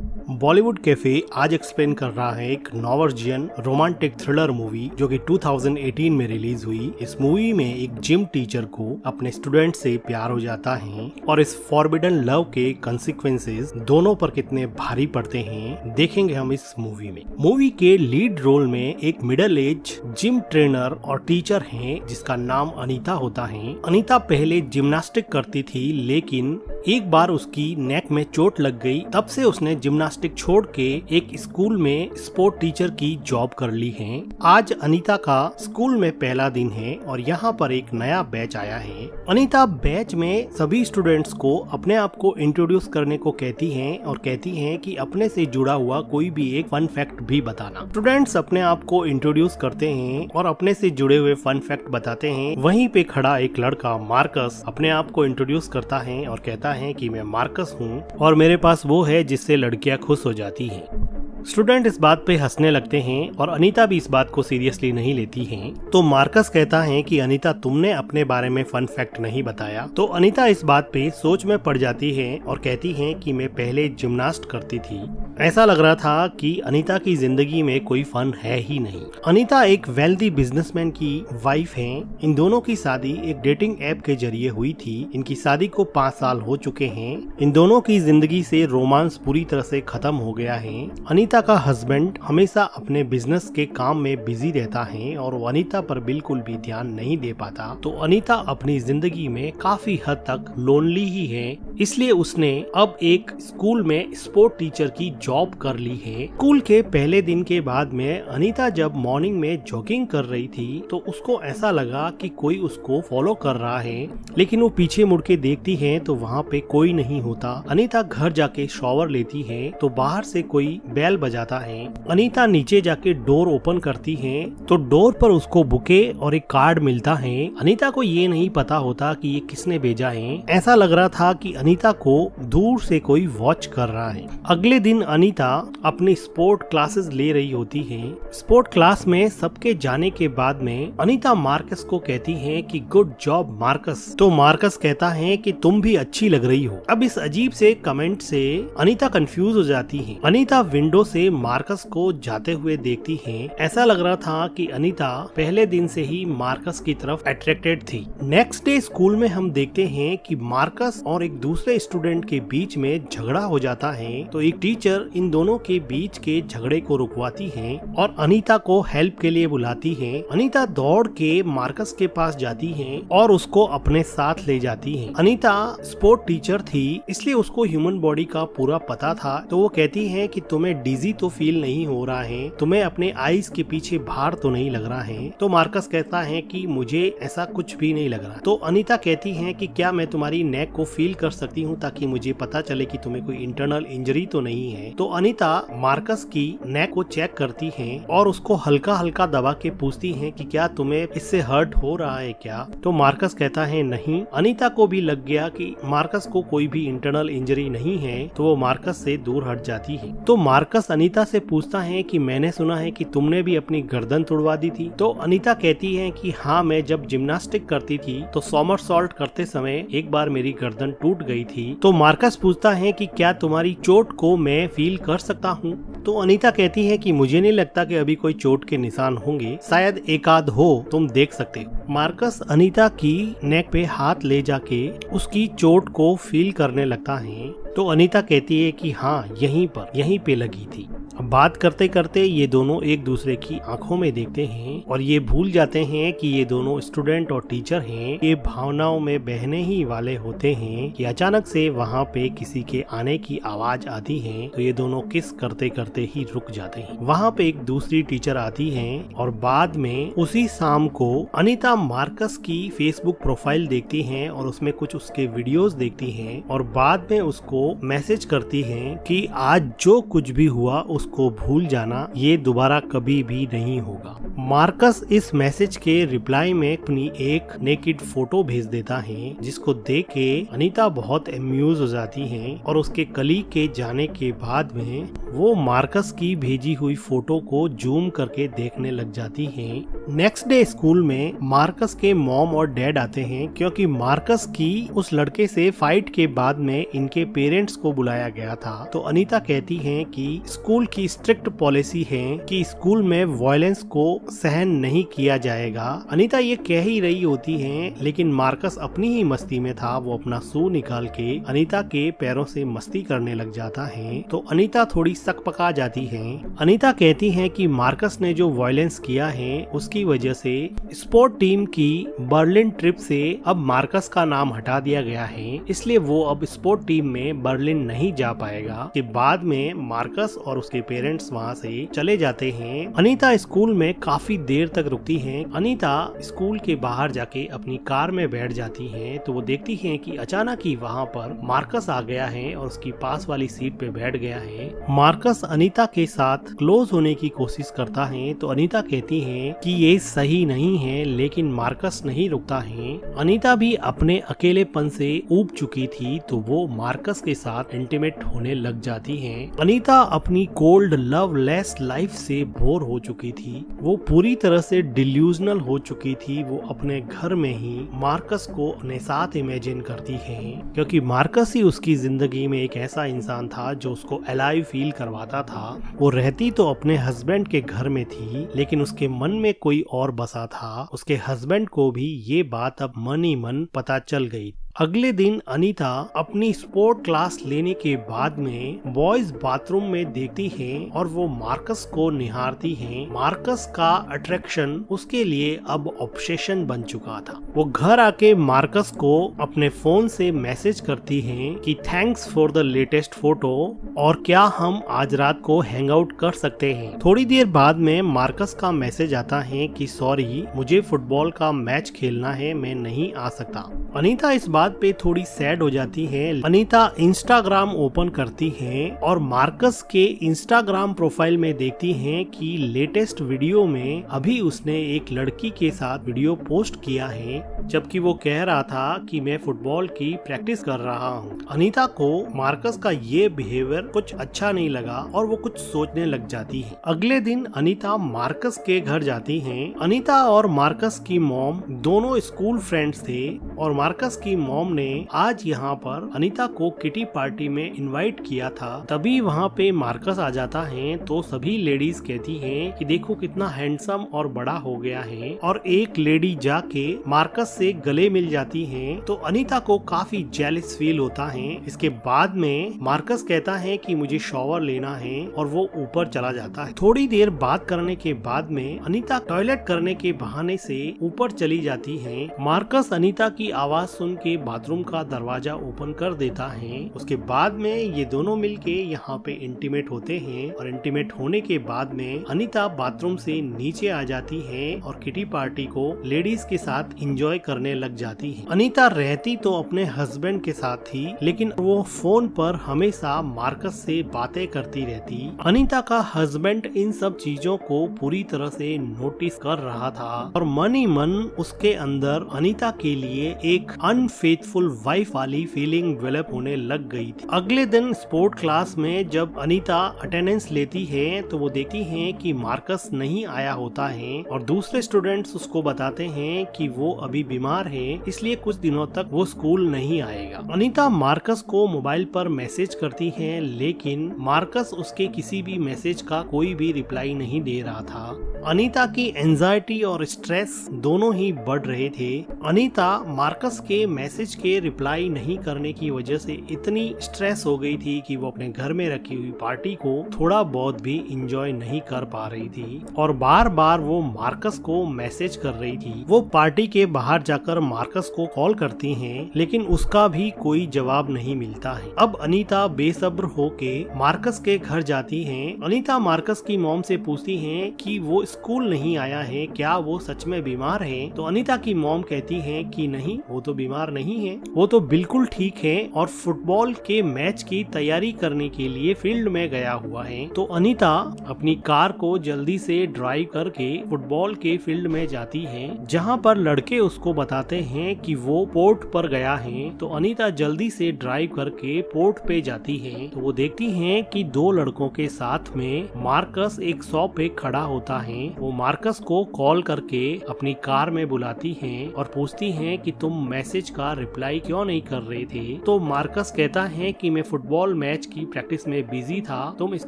Bollywood cafe आज explain कर रहा है एक नॉर्वेजियन रोमांटिक थ्रिलर मूवी जो कि 2018 में रिलीज हुई। इस मूवी में एक जिम टीचर को अपने स्टूडेंट से प्यार हो जाता है और इस फॉरबिडन लव के कंसिक्वेंसेस दोनों पर कितने भारी पड़ते हैं देखेंगे हम इस मूवी में। मूवी के लीड रोल में एक मिडिल एज जिम ट्रेनर और टीचर हैं जिसका नाम अनीता होता है। अनीता पहले जिम्नास्टिक करती थी लेकिन एक बार उसकी नेक में चोट लग गई, तब से उसने जिम्नास्टिक छोड़ के एक स्कूल में स्पोर्ट टीचर की जॉब कर ली है। आज अनीता का स्कूल में पहला दिन है और यहाँ पर एक नया बैच आया है। अनीता बैच में सभी स्टूडेंट्स को अपने आप को इंट्रोड्यूस करने को कहती हैं और कहती हैं कि अपने से जुड़ा हुआ कोई भी एक फन फैक्ट भी बताना। स्टूडेंट्स अपने आप को इंट्रोड्यूस करते हैं और अपने से जुड़े हुए फन फैक्ट बताते हैं। वहीं पे खड़ा एक लड़का मार्कस अपने आप को इंट्रोड्यूस करता है और कहता है कि मैं मार्कस हूँ और मेरे पास वो है जिससे लड़कियां खुश हो जाती हैं। स्टूडेंट इस बात पे हंसने लगते हैं और अनीता भी इस बात को सीरियसली नहीं लेती है। तो मार्कस कहता है कि अनीता तुमने अपने बारे में फन फैक्ट नहीं बताया। तो अनीता इस बात पे सोच में पड़ जाती है और कहती है कि मैं पहले जिम्नास्ट करती थी। ऐसा लग रहा था कि अनीता की जिंदगी में कोई फन है ही नहीं। अनीता एक वेल्दी बिजनेसमैन की वाइफ है। इन दोनों की शादी एक डेटिंग ऐप के जरिए हुई थी। इनकी शादी को 5 साल हो चुके हैं। इन दोनों की जिंदगी से रोमांस पूरी तरह से खत्म हो गया है। अनीता का हस्बैंड हमेशा अपने बिजनेस के काम में बिजी रहता है और वो अनीता पर बिल्कुल भी ध्यान नहीं दे पाता। तो अनीता अपनी जिंदगी में काफी हद तक लोनली ही है, इसलिए उसने अब एक स्कूल में स्पोर्ट टीचर की जॉब कर ली है। स्कूल के पहले दिन के बाद में अनीता जब मॉर्निंग में जॉगिंग कर रही थी तो उसको ऐसा लगा कि कोई उसको फॉलो कर रहा है, लेकिन वो पीछे मुड़ के देखती है तो वहाँ पे कोई नहीं होता। अनीता घर जाके शॉवर लेती है तो बाहर से कोई बेल बजाता है। अनीता नीचे जाके डोर ओपन करती है तो डोर पर उसको बुके और एक कार्ड मिलता है। अनीता को ये नहीं पता होता कि ये किसने भेजा है। ऐसा लग रहा था कि अनीता को दूर से कोई वॉच कर रहा है। अगले दिन अनीता अपनी स्पोर्ट क्लासेस ले रही होती है। स्पोर्ट क्लास में सबके जाने के बाद में अनीता मार्कस को कहती है कि गुड जॉब मार्कस। तो मार्कस कहता है कि तुम भी अच्छी लग रही हो। अब इस अजीब से कमेंट से अनीता कंफ्यूज हो जाती है। अनीता विंडो से मार्कस को जाते हुए देखती है। ऐसा लग रहा था कि अनीता पहले दिन से ही मार्कस की तरफ अट्रैक्टेड थी। नेक्स्ट डे स्कूल में हम देखते हैं कि मार्कस और एक दूसरे स्टूडेंट के बीच में झगड़ा हो जाता है। तो एक टीचर इन दोनों के बीच के झगड़े को रुकवाती है और अनीता को हेल्प के लिए बुलाती है। अनीता दौड़ के मार्कस के पास जाती है और उसको अपने साथ ले जाती है। अनीता स्पोर्ट टीचर थी इसलिए उसको ह्यूमन बॉडी का पूरा पता था। तो वो कहती है कि तुम्हें डिजी तो फील नहीं हो रहा है, तुम्हें अपने आईज के पीछे भार तो नहीं लग रहा है। तो मार्कस कहता है कि मुझे ऐसा कुछ भी नहीं लग रहा। तो अनीता कहती है कि क्या मैं तुम्हारी नेक को फील कर सकती हूँ ताकि मुझे पता चले कि तुम्हें कोई इंटरनल इंजरी तो नहीं है। तो अनीता मार्कस की नेक को चेक करती है और उसको हल्का हल्का दबा के पूछती है कि क्या तुम्हें इससे हर्ट हो रहा है क्या। तो मार्कस कहता है नहीं। अनीता को भी लग गया कि मार्कस को कोई भी इंटरनल इंजरी नहीं है तो वो मार्कस से दूर हट जाती है। तो मार्कस अनीता से पूछता है कि मैंने सुना है कि तुमने भी अपनी गर्दन तुड़वा दी थी। तो अनीता कहती है कि हाँ, मैं जब जिम्नास्टिक करती थी तो सोमरसॉल्ट करते समय एक बार मेरी गर्दन टूट गई थी। तो मार्कस पूछता है कि क्या तुम्हारी चोट को मैं फील कर सकता हूँ। तो अनीता कहती है कि मुझे नहीं लगता कि अभी कोई चोट के निशान होंगे, शायद एक आध हो, तुम देख सकते हो। मार्कस अनीता की नेक पे हाथ ले जाके उसकी चोट को फील करने लगता है। तो अनीता कहती है कि हाँ, यहीं पे लगी थी। अब बात करते करते ये दोनों एक दूसरे की आंखों में देखते हैं और ये भूल जाते हैं कि ये दोनों स्टूडेंट और टीचर हैं। ये भावनाओं में बहने ही वाले होते हैं कि अचानक से वहाँ पे किसी के आने की आवाज आती है। तो ये दोनों किस करते करते ही रुक जाते हैं। वहाँ पे एक दूसरी टीचर आती है और बाद में उसी शाम को अनीता मार्कस की फेसबुक प्रोफाइल देखती है और उसमें कुछ उसके वीडियोस देखती है और बाद में उसको मैसेज करती है कि आज जो कुछ भी हुआ उसको भूल जाना, ये दोबारा कभी भी नहीं होगा। मार्कस इस मैसेज के रिप्लाई में अपनी एक नेकेड फोटो भेज देता है जिसको देख के अनीता बहुत एम्यूज हो जाती है और उसके कलीग के जाने के बाद में वो मार्कस की भेजी हुई फोटो को जूम करके देखने लग जाती है। नेक्स्ट डे स्कूल में मार्कस के मॉम और डैड आते हैं क्योंकि मार्कस की उस लड़के से फाइट के बाद में इनके पेरेंट्स को बुलाया गया था। तो अनीता कहती है कि स्कूल की स्ट्रिक्ट पॉलिसी है कि स्कूल में वायलेंस को सहन नहीं किया जाएगा। अनीता ये कह ही रही होती है, लेकिन मार्कस अपनी ही मस्ती में था। वो अपना शू निकाल के अनीता के पैरों से मस्ती करने लग जाता है। तो अनीता थोड़ी सकपका जाती है। अनीता कहती है कि मार्कस ने जो वायलेंस किया है उसकी वजह से स्पोर्ट टीम की बर्लिन ट्रिप से अब मार्कस का नाम हटा दिया गया है, इसलिए वो अब स्पोर्ट टीम में बर्लिन नहीं जा पाएगा। के बाद में मार्कस और उसके पेरेंट्स वहाँ से चले जाते हैं। अनीता स्कूल में काफी देर तक रुकती है। अनीता स्कूल के बाहर जाके अपनी कार में बैठ जाती है तो वो देखती है कि अचानक ही वहाँ पर मार्कस आ गया है और उसकी पास वाली सीट पे बैठ गया है। मार्कस अनीता के साथ क्लोज होने की कोशिश करता है तो अनीता कहती है कि ये सही नहीं है, लेकिन मार्कस नहीं रुकता है। अनीता भी अपने अकेलेपन से ऊब चुकी थी तो वो मार्कस के साथ इंटीमेट होने लग जाती है। अनीता अपनी कोल्ड लव लेस लाइफ से बोर हो चुकी थी। वो पूरी तरह से डिल्यूजनल हो चुकी थी। वो अपने घर में ही मार्कस को अपने साथ इमेजिन करती है क्योंकि मार्कस ही उसकी जिंदगी में एक ऐसा इंसान था जो उसको अलाइव फील करवाता था। वो रहती तो अपने हस्बैंड के घर में थी, लेकिन उसके मन में कोई और बसा था। उसके हस्बैंड को भी ये बात अब मन ही मन पता चल गई। अगले दिन अनीता अपनी स्पोर्ट क्लास लेने के बाद में बॉयज बाथरूम में देखती है और वो मार्कस को निहारती है। मार्कस का अट्रैक्शन उसके लिए अब ऑब्सेशन बन चुका था। वो घर आके मार्कस को अपने फोन से मैसेज करती है कि thanks for the latest photo और क्या हम आज रात को हैंग आउट कर सकते हैं। थोड़ी देर बाद में मार्कस का मैसेज आता है कि सॉरी, मुझे फुटबॉल का मैच खेलना है, मैं नहीं आ सकता। अनीता इस बात पे थोड़ी सैड हो जाती है। अनीता इंस्टाग्राम ओपन करती है और मार्कस के इंस्टाग्राम प्रोफाइल में देखती है कि लेटेस्ट वीडियो में अभी उसने एक लड़की के साथ वीडियो पोस्ट किया है, जबकि वो कह रहा था कि मैं फुटबॉल की प्रैक्टिस कर रहा हूँ। अनीता को मार्कस का ये बिहेवियर कुछ अच्छा नहीं लगा और वो कुछ सोचने लग जाती है। अगले दिन अनीता मार्कस के घर जाती है। अनीता और मार्कस की मॉम दोनों स्कूल फ्रेंड्स थे और मार्कस की मॉम ने आज यहाँ पर अनीता को किटी पार्टी में इनवाइट किया था। तभी वहाँ पे मार्कस आ जाता है तो सभी लेडीज कहती हैं कि देखो कितना हैंडसम और बड़ा हो गया है, और एक लेडी जाके मार्कस से गले मिल जाती है तो अनीता को काफी जेलस फील होता है। इसके बाद में मार्कस कहता है कि मुझे शॉवर लेना है और वो ऊपर चला जाता है। थोड़ी देर बात करने के बाद में अनीता टॉयलेट करने के बहाने से ऊपर चली जाती है। मार्कस अनीता की आवाज सुन के बाथरूम का दरवाजा ओपन कर देता है। उसके बाद में ये दोनों मिलके यहाँ पे इंटीमेट होते हैं और इंटीमेट होने के बाद में अनीता बाथरूम से नीचे आ जाती है और किटी पार्टी को लेडीज के साथ एंजॉय करने लग जाती है। अनीता रहती तो अपने हस्बैंड के साथ थी, लेकिन वो फोन पर हमेशा मार्कस से बातें करती रहती। अनीता का हस्बैंड इन सब चीजों को पूरी तरह से नोटिस कर रहा था और मन ही मन उसके अंदर अनीता के लिए एक अनफेथफुल वाइफ वाली फीलिंग डेवलप होने लग गई थी। अगले दिन स्पोर्ट क्लास में जब अनीता अटेंडेंस लेती है तो वो देखती है कि मार्कस नहीं आया होता है और दूसरे स्टूडेंट्स उसको बताते हैं कि वो अभी बीमार है, इसलिए कुछ दिनों तक वो स्कूल नहीं आएगा। अनीता मार्कस को मोबाइल पर मैसेज करती है, लेकिन मार्कस उसके किसी भी मैसेज का कोई भी रिप्लाई नहीं दे रहा था। अनीता की एंजाइटी और स्ट्रेस दोनों ही बढ़ रहे थे। अनीता मार्कस के मैसेज के रिप्लाई नहीं करने की वजह से इतनी स्ट्रेस हो गई थी कि वो अपने घर में रखी हुई पार्टी को थोड़ा बहुत भी एंजॉय नहीं कर पा रही थी और बार बार वो मार्कस को मैसेज कर रही थी। वो पार्टी के बाहर जाकर मार्कस को कॉल करती हैं, लेकिन उसका भी कोई जवाब नहीं मिलता है। अब अनीता बेसब्र होके मार्कस के घर जाती हैं। अनीता मार्कस की मॉम से पूछती हैं कि वो स्कूल नहीं आया है, क्या वो सच में बीमार है? तो अनीता की मॉम कहती है कि नहीं, वो तो बीमार नहीं नहीं है, वो तो बिल्कुल ठीक है और फुटबॉल के मैच की तैयारी करने के लिए फील्ड में गया हुआ है। तो अनीता अपनी कार को जल्दी से ड्राइव करके फुटबॉल के फील्ड में जाती है, जहाँ पर लड़के उसको बताते हैं कि वो पोर्ट पर गया है। तो अनीता जल्दी से ड्राइव करके पोर्ट पे जाती है। तो वो देखती है कि दो लड़कों के साथ में मार्कस एक शॉप पे खड़ा होता है। वो मार्कस को कॉल करके अपनी कार में बुलाती है और पूछती है कि तुम मैसेज का रिप्लाई क्यों नहीं कर रहे थे। तो मार्कस कहता है कि मैं फुटबॉल मैच की प्रैक्टिस में बिजी था, तुम इस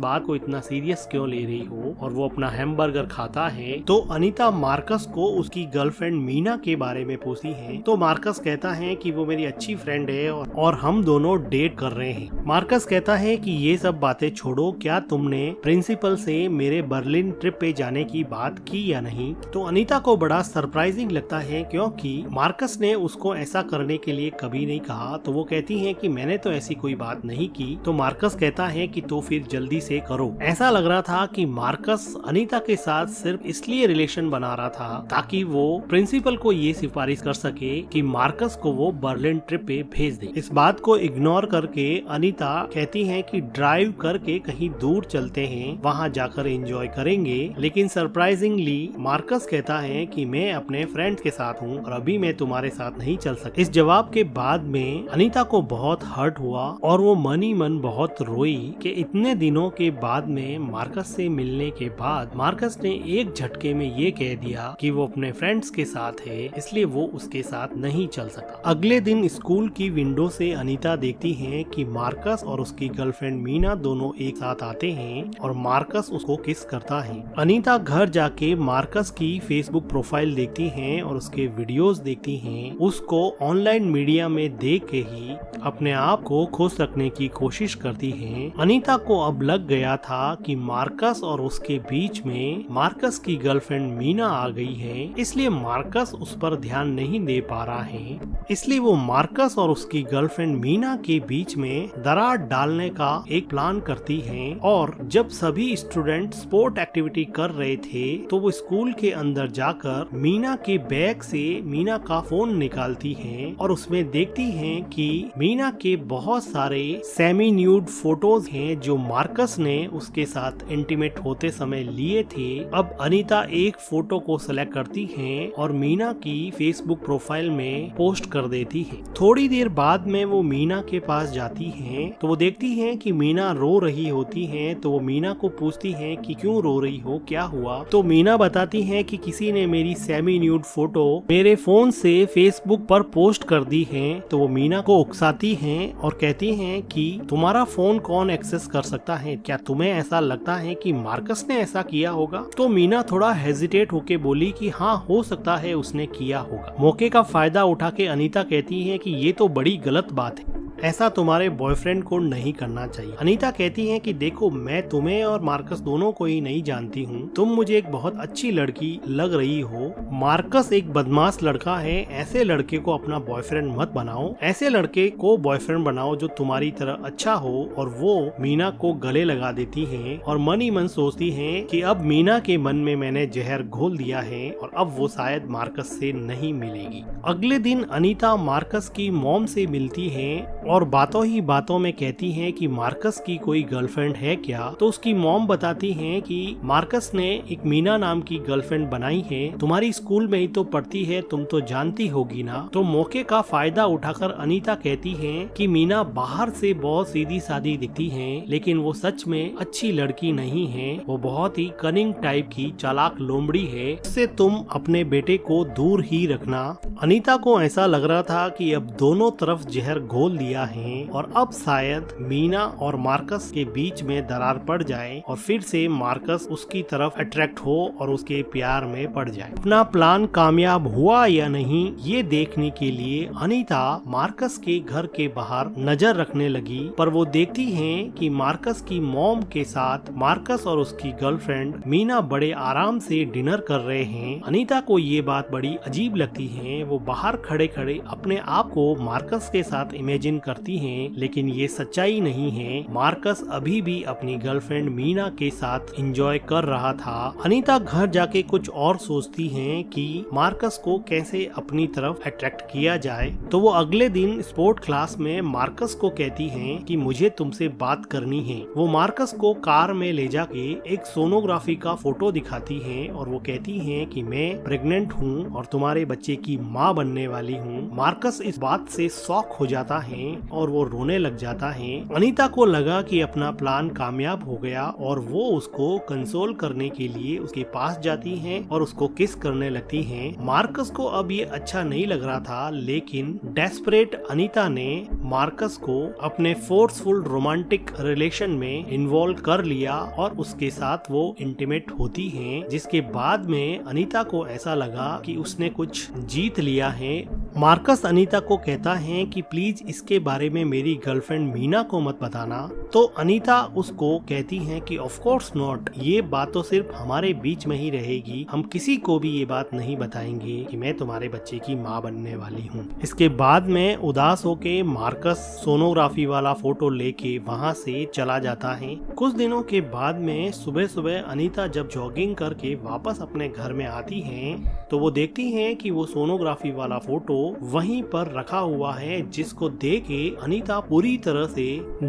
बात को इतना सीरियस क्यों ले रही हो। और वो अपना हैमबर्गर खाता है। तो अनीता मार्कस को उसकी गर्लफ्रेंड मीना के बारे में पूछती है। तो मार्कस कहता है कि वो मेरी अच्छी फ्रेंड है और हम दोनों डेट कर रहे हैं। मार्कस कहता है कि ये सब बातें छोड़ो, क्या तुमने प्रिंसिपल से मेरे बर्लिन ट्रिप पे जाने की बात की या नहीं। तो अनीता को बड़ा सरप्राइजिंग लगता है, क्योंकि मार्कस ने उसको ऐसा करने के लिए कभी नहीं कहा। तो वो कहती है कि मैंने तो ऐसी कोई बात नहीं की। तो मार्कस कहता है कि तो फिर जल्दी से करो। ऐसा लग रहा था कि मार्कस अनीता के साथ सिर्फ इसलिए रिलेशन बना रहा था ताकि वो प्रिंसिपल को ये सिफारिश कर सके कि मार्कस को वो बर्लिन ट्रिप पे भेज दे। इस बात को इग्नोर करके अनीता कहती है कि ड्राइव करके कहीं दूर चलते हैं, वहाँ जाकर एंजॉय करेंगे। लेकिन सरप्राइजिंगली मार्कस कहता है कि मैं अपने फ्रेंड्स के साथ हूँ और अभी मैं तुम्हारे साथ नहीं चल सकता। इस जवाब के बाद में अनीता को बहुत हर्ट हुआ और वो मन ही मन बहुत रोई कि इतने दिनों के बाद में मार्कस से मिलने के बाद मार्कस ने एक झटके में ये कह दिया कि वो अपने फ्रेंड्स के साथ है, इसलिए वो उसके साथ नहीं चल सकता। अगले दिन स्कूल की विंडो से अनीता देखती है कि मार्कस और उसकी गर्लफ्रेंड मीना दोनों एक साथ आते हैं और मार्कस उसको किस करता है। अनीता घर जाके मार्कस की फेसबुक प्रोफाइल देखती है और उसके वीडियोस देखती हैं। उसको ऑनलाइन मीडिया में देख के ही अपने आप को खुश रखने की कोशिश करती है। अनीता को अब लग गया था कि मार्कस और उसके बीच में मार्कस की गर्लफ्रेंड मीना आ गई है, इसलिए मार्कस उस पर ध्यान नहीं दे पा रहा है। इसलिए वो मार्कस और उसकी गर्लफ्रेंड मीना के बीच में दरार डालने का एक प्लान करती है। और जब सभी स्टूडेंट स्पोर्ट एक्टिविटी कर रहे थे तो वो स्कूल के अंदर जाकर मीना के बैग से मीना का फोन निकालती है और उसमें देखती है कि मीना के बहुत सारे सेमी न्यूड फोटोज हैं जो मार्कस ने उसके साथ इंटीमेट होते समय लिए थे। अब अनीता एक फोटो को सेलेक्ट करती है और मीना की फेसबुक प्रोफाइल में पोस्ट कर देती है। थोड़ी देर बाद में वो मीना के पास जाती है तो वो देखती है कि मीना रो रही होती है। तो वो मीना को पूछती है कि क्यों रो रही हो, क्या हुआ। तो मीना बताती है कि किसी ने मेरी सेमी न्यूड फोटो मेरे फोन से फेसबुक पर पोस्ट कर दी है। तो वो मीना को उकसाती है और कहती है कि तुम्हारा फोन कौन एक्सेस कर सकता है, क्या तुम्हें ऐसा लगता है कि मार्कस ने ऐसा किया होगा। तो मीना थोड़ा हेजिटेट होके बोली कि हाँ, हो सकता है उसने किया होगा। मौके का फायदा उठा के अनीता कहती है कि ये तो बड़ी गलत बात है, ऐसा तुम्हारे बॉयफ्रेंड को नहीं करना चाहिए। अनीता कहती है कि देखो, मैं तुम्हें और मार्कस दोनों को ही नहीं जानती हूँ, तुम मुझे एक बहुत अच्छी लड़की लग रही हो। मार्कस एक बदमाश लड़का है, ऐसे लड़के को अपना बॉयफ्रेंड मत बनाओ। ऐसे लड़के को बॉयफ्रेंड बनाओ जो तुम्हारी तरह अच्छा हो। और वो मीना को गले लगा देती है और मन ही मन सोचती है कि अब मीना के मन में मैंने जहर घोल दिया है और अब वो शायद मार्कस से नहीं मिलेगी। अगले दिन अनीता मार्कस की मॉम से मिलती है और बातों ही बातों में कहती है कि मार्कस की कोई गर्लफ्रेंड है क्या। तो उसकी मॉम बताती है कि मार्कस ने एक मीना नाम की गर्लफ्रेंड बनाई है, तुम्हारी स्कूल में ही तो पढ़ती है, तुम तो जानती होगी ना। तो मौके का फायदा उठाकर अनीता कहती है कि मीना बाहर से बहुत सीधी सादी दिखती है, लेकिन वो सच में अच्छी लड़की नहीं है। वो बहुत ही कनिंग टाइप की चालाक लोमड़ी है, इससे तुम अपने बेटे को दूर ही रखना। अनीता को ऐसा लग रहा था कि अब दोनों तरफ जहर घोल दिया है और अब शायद मीना और मार्कस के बीच में दरार पड़ जाए और फिर से मार्कस उसकी तरफ अट्रैक्ट हो और उसके प्यार में पड़ जाए। अपना प्लान कामयाब हुआ या नहीं ये देखने के लिए अनीता मार्कस के घर के बाहर नजर रखने लगी, पर वो देखती है कि मार्कस की मॉम के साथ मार्कस और उसकी गर्लफ्रेंड मीना बड़े आराम से डिनर कर रहे हैं। अनीता को ये बात बड़ी अजीब लगती है। वो बाहर खड़े खड़े अपने आप को मार्कस के साथ इमेजिन करती हैं, लेकिन ये सच्चाई नहीं है। मार्कस अभी भी अपनी गर्लफ्रेंड मीना के साथ एंजॉय कर रहा था। अनीता घर जाके कुछ और सोचती हैं कि मार्कस को कैसे अपनी तरफ अट्रैक्ट किया जाए, तो वो अगले दिन स्पोर्ट क्लास में मार्कस को कहती हैं कि मुझे तुमसे बात करनी है। वो मार्कस को कार में ले जाके एक सोनोग्राफी का फोटो दिखाती हैं और वो कहती हैं कि मैं प्रेग्नेंट हूँ और तुम्हारे बच्चे की माँ बनने वाली हूँ। मार्कस इस बात से शॉक हो जाता है और वो रोने लग जाता है। अनीता को लगा कि अपना प्लान कामयाब हो गया और वो उसको कंसोल करने के लिए उसके पास जाती हैं और उसको किस करने लगती हैं। मार्कस को अब ये अच्छा नहीं लग रहा था, लेकिन डेस्परेट अनीता ने मार्कस को अपने फोर्सफुल रोमांटिक रिलेशन में इन्वॉल्व कर लिया और उसके साथ वो इंटीमेट होती हैं, जिसके बाद में अनीता को ऐसा लगा कि उसने कुछ जीत लिया है। मार्कस अनीता को कहता है कि प्लीज इसके बारे में मेरी गर्लफ्रेंड मीना को मत बताना, तो अनीता उसको कहती है कि ऑफ कोर्स नॉट, ये बात तो सिर्फ हमारे बीच में ही रहेगी, हम किसी को भी ये बात नहीं बताएंगे कि मैं तुम्हारे बच्चे की माँ बनने वाली हूँ। इसके बाद में उदास होके मार्कस सोनोग्राफी वाला फोटो लेके वहाँ से चला जाता है। कुछ दिनों के बाद में सुबह सुबह अनीता जब जॉगिंग करके वापस अपने घर में आती हैं, तो वो देखती हैं कि वो सोनोग्राफी वाला फोटो वहीं पर रखा हुआ है, जिसको देख के अनीता पूरी तरह से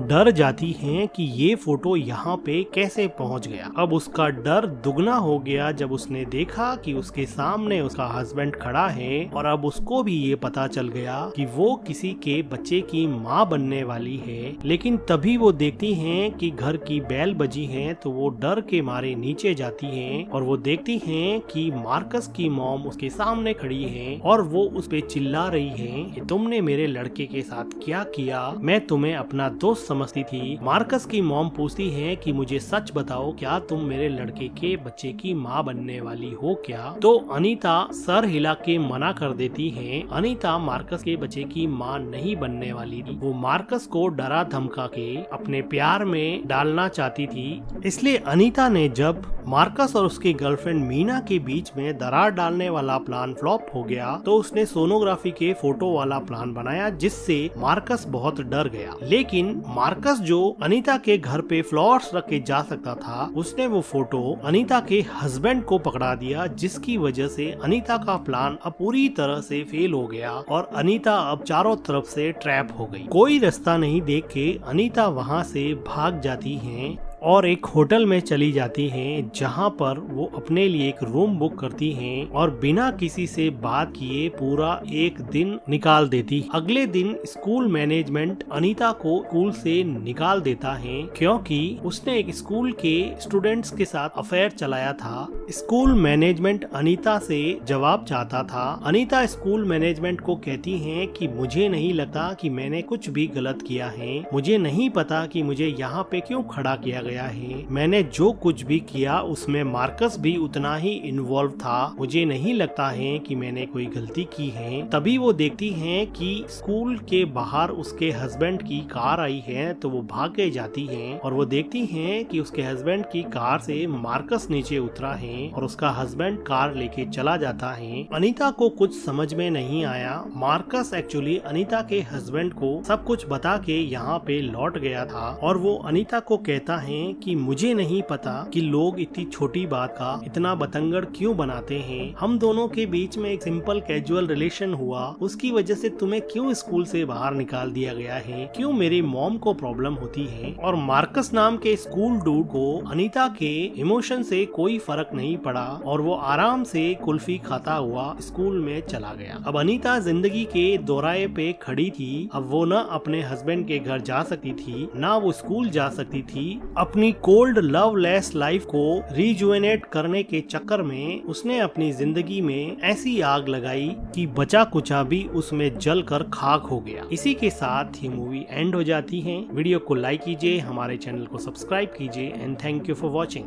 डर जाती हैं कि ये फोटो यहाँ पे कैसे पहुँच गया। अब उसका डर दुगना हो गया जब उसने देखा कि उसके सामने उसका हस्बैंड खड़ा है और अब उसको भी ये पता चल गया कि वो किसी के बच्चे की माँ बनने वाली है। लेकिन तभी वो देखती हैं कि घर की बेल बजी है, तो वो डर के मारे नीचे जाती हैं और वो देखती हैं कि मार्कस की मॉम उसके सामने खड़ी है और वो उस पे चिल्ला रही है कि तुमने मेरे लड़के के साथ क्या किया, मैं तुम्हें अपना दोस्त समझती थी। मार्कस की मॉम पूछती है कि मुझे सच बताओ, क्या तुम मेरे लड़के के बच्चे की माँ बनने वाली हो क्या? तो अनीता सर हिला के मना कर देती है। अनीता मार्कस के बच्चे की माँ नहीं बनने वाली थी, वो मार्कस को डरा धमका के अपने प्यार में डालना चाहती थी। इसलिए अनीता ने जब मार्कस और उसकी गर्लफ्रेंड मीना के बीच में दरार डालने वाला प्लान फ्लॉप हो गया, तो उसने सोनोग्राफी के फोटो वाला प्लान बनाया, जिससे मार्कस बहुत डर गया। लेकिन मार्कस जो अनीता के घर पे फ्लावर्स रख के जा सकता था, उसने वो फोटो अनीता के हस्बैंड को पकड़ा दिया, जिसकी वजह से अनीता का प्लान अब पूरी तरह से फेल हो गया और अनीता अब चारों तरफ से ट्रैप हो गई। कोई रास्ता नहीं देख के अनीता वहाँ से भाग जाती हैं और एक होटल में चली जाती हैं, जहां पर वो अपने लिए एक रूम बुक करती हैं और बिना किसी से बात किए पूरा एक दिन निकाल देती। अगले दिन स्कूल मैनेजमेंट अनीता को स्कूल से निकाल देता है, क्योंकि उसने एक स्कूल के स्टूडेंट्स के साथ अफेयर चलाया था। स्कूल मैनेजमेंट अनीता से जवाब चाहता था। अनीता स्कूल मैनेजमेंट को कहती है कि मुझे नहीं लगता कि मैंने कुछ भी गलत किया है, मुझे नहीं पता कि मुझे यहाँ पे क्यों खड़ा किया गया है, मैंने जो कुछ भी किया उसमें मार्कस भी उतना ही इन्वॉल्व था, मुझे नहीं लगता है कि मैंने कोई गलती की है। तभी वो देखती हैं कि स्कूल के बाहर उसके हस्बैंड की कार आई है, तो वो भाग के जाती हैं और वो देखती हैं कि उसके हस्बैंड की कार से मार्कस नीचे उतरा है और उसका हस्बैंड कार लेके चला जाता है। अनीता को कुछ समझ में नहीं आया। मार्कस एक्चुअली अनीता के हस्बैंड को सब कुछ बता के यहाँ पे लौट गया था और वो अनीता को कहता है कि मुझे नहीं पता कि लोग इतनी छोटी बात का इतना बतंगड़ क्यों बनाते हैं। हम दोनों के बीच में एक सिंपल कैजुअल रिलेशन हुआ, उसकी वजह से तुम्हें क्यों स्कूल से बाहर निकाल दिया गया है, क्यों मेरी मॉम को प्रॉब्लम होती है। और मार्कस नाम के स्कूल डूड को अनीता के इमोशन से कोई फर्क नहीं पड़ा और वो आराम से कुल्फी खाता हुआ स्कूल में चला गया। अब अनीता जिंदगी के दोराहे पे खड़ी थी। अब वो न अपने हस्बैंड के घर जा सकती थी, ना वो स्कूल जा सकती थी। अपनी कोल्ड लवलेस लाइफ को रिजुवेनेट करने के चक्कर में उसने अपनी जिंदगी में ऐसी आग लगाई कि बचा कुचा भी उसमें जलकर खाक हो गया। इसी के साथ ये मूवी एंड हो जाती है। वीडियो को लाइक कीजिए, हमारे चैनल को सब्सक्राइब कीजिए and thank you for watching.